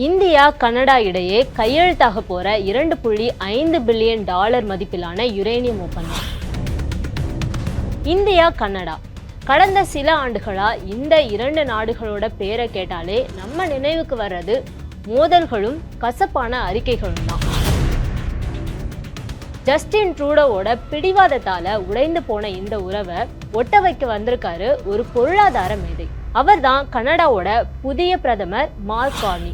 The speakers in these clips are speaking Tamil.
இந்தியா கனடா இடையே கையெழுத்தாக போற $2.5 பில்லியன் மதிப்பிலான யுரேனியம் ஒப்பந்தம். இந்தியா கனடா கடந்த சில ஆண்டுகளா இந்த இரண்டு நாடுகளோட பேரை கேட்டாலே நம்ம நினைவுக்கு வர்றது மோதல்களும் கசப்பான அறிக்கைகளும் தான். ஜஸ்டின் ட்ரூடோவோட பிடிவாதத்தால உடைந்து போன இந்த உறவை ஒட்ட வைக்க வந்திருக்காரு ஒரு பொருளாதார மேதை. அவர்தான் கனடாவோட புதிய பிரதமர் மார்க் கார்னி.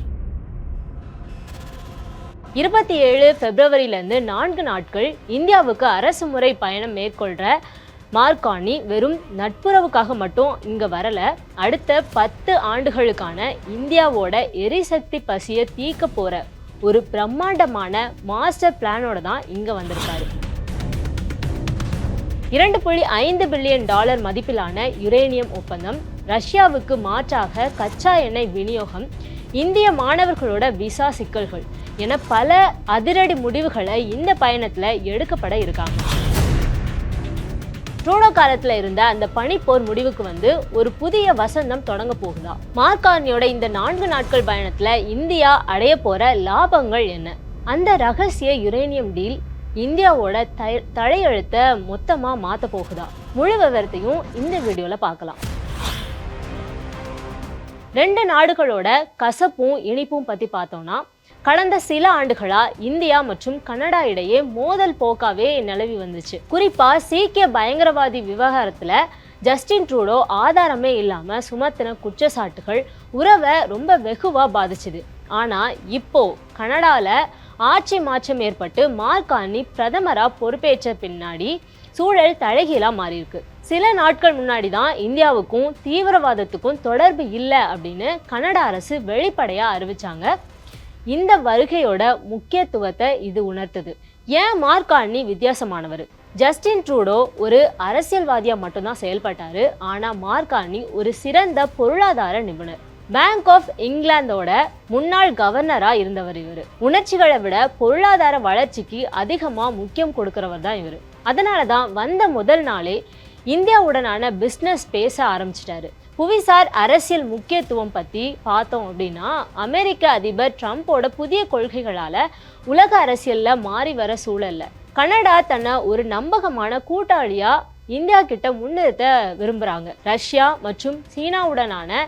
27 பிப்ரவரியிலிருந்து 4 நாட்கள் இந்தியாவுக்கு அரசு முறை பயணம் மேற்கொள்ற மார்க் கார்னி வெறும் நட்புறவுக்காக மட்டும் இங்க வரல, அடுத்த 10 ஆண்டுகளுக்கான இந்தியாவோட எரிசக்தி பசியை தீர்க்க போற ஒரு பிரம்மாண்டமான மாஸ்டர் பிளானோட தான் இங்க வந்திருக்காரு. $2.5 பில்லியன் மதிப்பிலான யுரேனியம் ஒப்பந்தம், ரஷ்யாவுக்கு மாற்றாக கச்சா எண்ணெய் விநியோகம், இந்திய மாணவர்களோட விசா சிக்கல்கள் என பல அதிரடி முடிவுகளை இந்த பயணத்துல எடுக்கப்பட இருக்காங்க. ட்ரூடோ காலத்துல இருந்த அந்த பனிப்போர் முடிவுக்கு வந்து ஒரு புதிய வசந்தம் தொடங்க போகுதா? மார்க் கார்னியோட இந்த 4 நாட்கள் பயணத்துல இந்தியா அடைய போற லாபங்கள் என்ன? அந்த ரகசிய யுரேனியம் டீல் இந்தியாவோட தலையெழுத்தை மொத்தமா மாத்த போகுதா? முழு விவரத்தையும் இந்த வீடியோல பார்க்கலாம். 2 நாடுகளோட கசப்பும் இனிப்பும் பத்தி பார்த்தோம்னா, கடந்த சில ஆண்டுகளா இந்தியா மற்றும் கனடா இடையே மோதல் போக்காவே நிலவி வந்துச்சு. குறிப்பா சீக்கிய பயங்கரவாதி விவகாரத்துல ஜஸ்டின் ட்ரூடோ ஆதாரமே இல்லாம சுமத்தின குற்றச்சாட்டுகள் உறவை ரொம்ப வெகுவா பாதிச்சுது. ஆனா இப்போ கனடால ஆட்சி மாற்றம் ஏற்பட்டு மார்க் கார்னி பிரதமரா பொறுப்பேற்ற பின்னாடி சூழல் தலைகீழா மாறியிருக்கு. சில நாட்கள் முன்னாடி தான் இந்தியாவுக்கும் தீவிரவாதத்துக்கும் தொடர்பு இல்லை அப்படின்னு கனடா அரசு வெளிப்படையா அறிவிச்சாங்க. இந்த வருகையோட முக்கியத்துவத்தை இது உணர்த்தது. ஏன் மார்க் கார்னி வித்தியாசமானவர்? ஜஸ்டின் ட்ரூடோ ஒரு அரசியல்வாதியா மட்டும்தான் செயல்பட்டாரு. ஆனா மார்க் கார்னி ஒரு சிறந்த பொருளாதார நிபுணர். பேங்க் ஆஃப் இங்கிலாந்தோட முன்னாள் கவர்னரா இருந்தவர் இவர். உணர்ச்சிகளை விட பொருளாதார வளர்ச்சிக்கு அதிகமா முக்கியம் கொடுக்கிறவர் தான் இவர். அதனாலதான் வந்த முதல் நாளே இந்தியாவுடனான பிஸ்னஸ் பேச ஆரம்பிச்சிட்டாரு. புவிசார் அரசியல் முக்கியத்துவம் பத்தி பார்த்தோம் அப்படின்னா, அமெரிக்க அதிபர் ட்ரம்போட புதிய கொள்கைகளால உலக அரசியல்ல மாறி வர சூழல்ல கனடா தன்னை ஒரு நம்பகமான கூட்டாளியா இந்தியா கிட்ட முன்னிறுத்த விரும்புறாங்க. ரஷ்யா மற்றும் சீனாவுடனான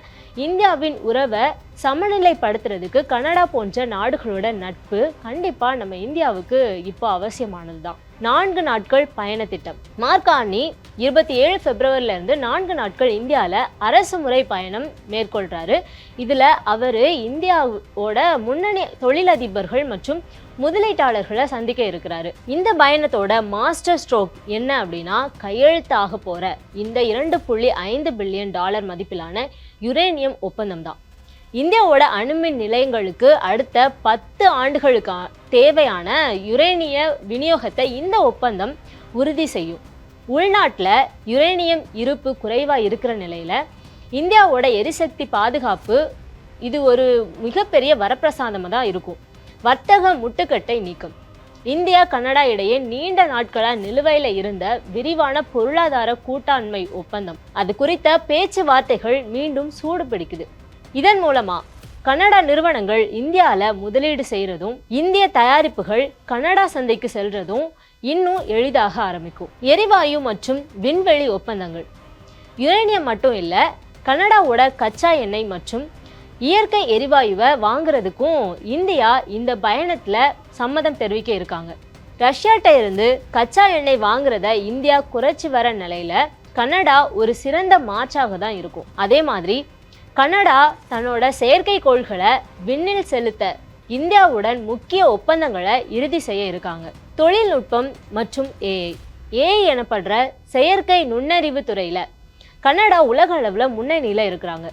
இந்தியாவின் உறவை சமநிலைப்படுத்துறதுக்கு கனடா போன்ற நாடுகளோட நட்பு கண்டிப்பா நம்ம இந்தியாவுக்கு இப்போ அவசியமானதுதான். 4 நாட்கள் பயண திட்டம். மார்க் கார்னி 27 பிப்ரவரியில இருந்து 4 நாட்கள் இந்தியால அரசு முறை பயணம் மேற்கொள்றாரு. இதுல அவரு இந்தியாவோட முன்னணி தொழிலதிபர்கள் மற்றும் முதலீட்டாளர்களை சந்திக்க இருக்கிறாரு. இந்த பயணத்தோட மாஸ்டர் ஸ்ட்ரோக் என்ன அப்படின்னா, கையெழுத்தாக போற இந்த $2.5 பில்லியன் மதிப்பிலான யுரேனியம் ஒப்பந்தம் தான். இந்தியாவோட அணுமின் நிலையங்களுக்கு அடுத்த 10 ஆண்டுகளுக்கு தேவையான யுரேனிய விநியோகத்தை இந்த ஒப்பந்தம் உறுதி செய்யும். உள்நாட்டில் யுரேனியம் இருப்பு குறைவாக இருக்கிற நிலையில் இந்தியாவோட எரிசக்தி பாதுகாப்பு இது ஒரு மிகப்பெரிய வரப்பிரசாதமாக தான் இருக்கும். வர்த்தக முட்டுக்கட்டை நீக்கம். இந்தியா கனடா இடையே நீண்ட நாட்களாக நிலுவையில் இருந்த விரிவான பொருளாதார கூட்டாண்மை ஒப்பந்தம், அது குறித்த பேச்சுவார்த்தைகள் மீண்டும் சூடு பிடிக்குது. இதன் மூலமா கனடா நிறுவனங்கள் இந்தியாவில் முதலீடு செய்யறதும் இந்திய தயாரிப்புகள் கனடா சந்தைக்கு செல்றதும் இன்னும் எளிதாக ஆரம்பிக்கும். எரிவாயு மற்றும் விண்வெளி ஒப்பந்தங்கள். யுரேனியம் மட்டும் இல்லை, கனடாவோட கச்சா எண்ணெய் மற்றும் இயற்கை எரிவாயுவை வாங்குறதுக்கும் இந்தியா இந்த பயணத்துல சம்மதம் தெரிவிக்க இருக்காங்க. ரஷ்யாட்ட இருந்து கச்சா எண்ணெய் வாங்குறத இந்தியா குறைச்சி வர நிலையில கனடா ஒரு சிறந்த மாற்றாக தான் இருக்கும். அதே மாதிரி கனடா தன்னோட செயற்கைக்கோள்களை விண்ணில் செலுத்த இந்தியாவுடன் முக்கிய ஒப்பந்தங்களை இறுதி செய்ய இருக்காங்க. தொழில்நுட்பம் மற்றும் ஏஐ எனப்படுற செயற்கை நுண்ணறிவு துறையில கனடா உலக அளவுல முன்னணியில இருக்கிறாங்க.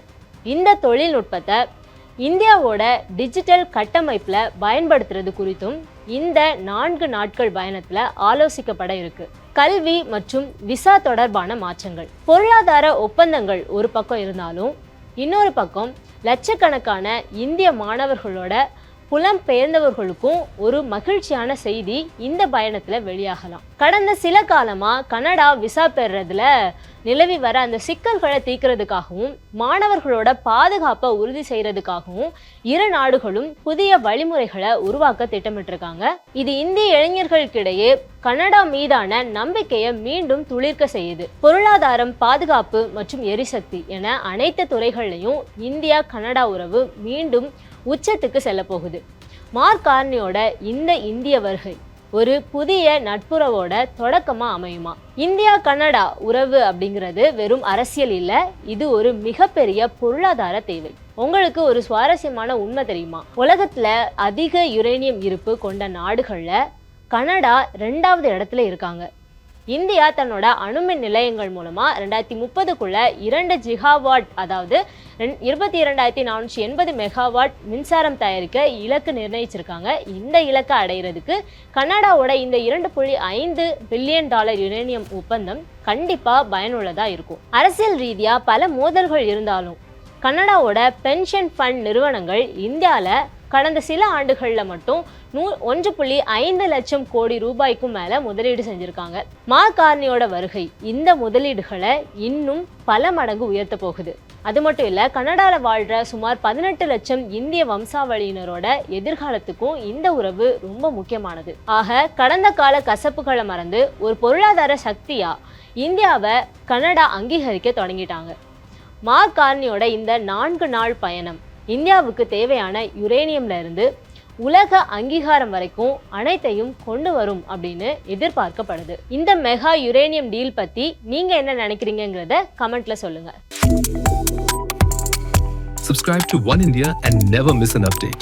இந்த தொழில்நுட்பத்தை இந்தியாவோட டிஜிட்டல் கட்டமைப்புல பயன்படுத்துறது குறித்தும் இந்த 4 நாட்கள் பயணத்துல ஆலோசிக்கப்பட இருக்கு. கல்வி மற்றும் விசா தொடர்பான மாற்றங்கள். பொருளாதார ஒப்பந்தங்கள் ஒரு பக்கம் இருந்தாலும் இன்னொரு பக்கம் லட்சக்கணக்கான இந்திய மாணவர்களோட புலம்பெயர்ந்தவர்களுக்கும் ஒரு மகிழ்ச்சியான செய்தி இந்த பயணத்துல வெளியாகலாம். கடந்த சில காலமா கனடா விசா பெறுறதுல நிலவி வர அந்த சிக்கல்களை தீர்க்கிறதுக்காகவும் மாணவர்களோட பாதுகாப்பை உறுதி செய்யறதுக்காகவும் இரு நாடுகளும் புதிய வழிமுறைகளை உருவாக்க திட்டமிட்டிருக்காங்க. இது இந்திய இளைஞர்களுக்கிடையே கனடா மீதான நம்பிக்கையை மீண்டும் துளிர்க்க செய்யுது. பொருளாதாரம், பாதுகாப்பு மற்றும் எரிசக்தி என அனைத்து துறைகள்லையும் இந்தியா கனடா உறவு மீண்டும் உச்சத்துக்கு செல்ல போகுது. மார்க் கார்னியோட இந்த இந்திய வருகை ஒரு புதிய நட்புறவோட தொடக்கமா அமையுமா? இந்தியா கனடா உறவு அப்படிங்கிறது வெறும் அரசியல் இல்ல, இது ஒரு மிகப்பெரிய பொருளாதார தேவை. உங்களுக்கு ஒரு சுவாரஸ்யமான உண்மை தெரியுமா? உலகத்துல அதிக யுரேனியம் இருப்பு கொண்ட நாடுகள்ல கனடா 2வது இடத்துல இருக்காங்க. இந்தியா தன்னோட அணுமின் நிலையங்கள் மூலமா 2030க்குள்ள 2 ஜிகாவாட், அதாவது 22,480 மெகாவாட் மின்சாரம் தயாரிக்க இலக்கு நிர்ணயிச்சிருக்காங்க. இந்த இலக்கை அடைகிறதுக்கு கனடாவோட இந்த $2.5 பில்லியன் யுரேனியம் ஒப்பந்தம் கண்டிப்பா பயனுள்ளதா இருக்கும். அரசியல் ரீதியா பல மோதல்கள் இருந்தாலும் கனடாவோட பென்ஷன் ஃபண்ட் நிறுவனங்கள் இந்தியாவில் கடந்த சில ஆண்டுகளில் மட்டும் 1.5 லட்சம் கோடி ரூபாய்க்கும் மேலே முதலீடு செஞ்சுருக்காங்க. மார்க் கார்னியோட வருகை இந்த முதலீடுகளை இன்னும் பல மடங்கு உயர்த்த போகுது. அது மட்டும் இல்லை, கனடாவில் வாழ்கிற சுமார் 18 லட்சம் இந்திய வம்சாவளியினரோட எதிர்காலத்துக்கும் இந்த உறவு ரொம்ப முக்கியமானது. ஆக கடந்த கால கசப்புகளை மறந்து ஒரு பொருளாதார சக்தியா இந்தியாவை கனடா அங்கீகரிக்க தொடங்கிட்டாங்க. மார்க் கார்னியோட இந்த 4 நாள் பயணம் இந்தியாவுக்கு தேவையான யுரேனியம்ல இருந்து உலக அங்கீகாரம் வரைக்கும் அனைத்தையும் கொண்டு வரும் அப்படின்னு எதிர்பார்க்கப்படுது. இந்த மெகா யுரேனியம் டீல் பத்தி நீங்க என்ன நினைக்கிறீங்கங்கிறத கமெண்ட்ல சொல்லுங்க. Subscribe to One India and never miss an update.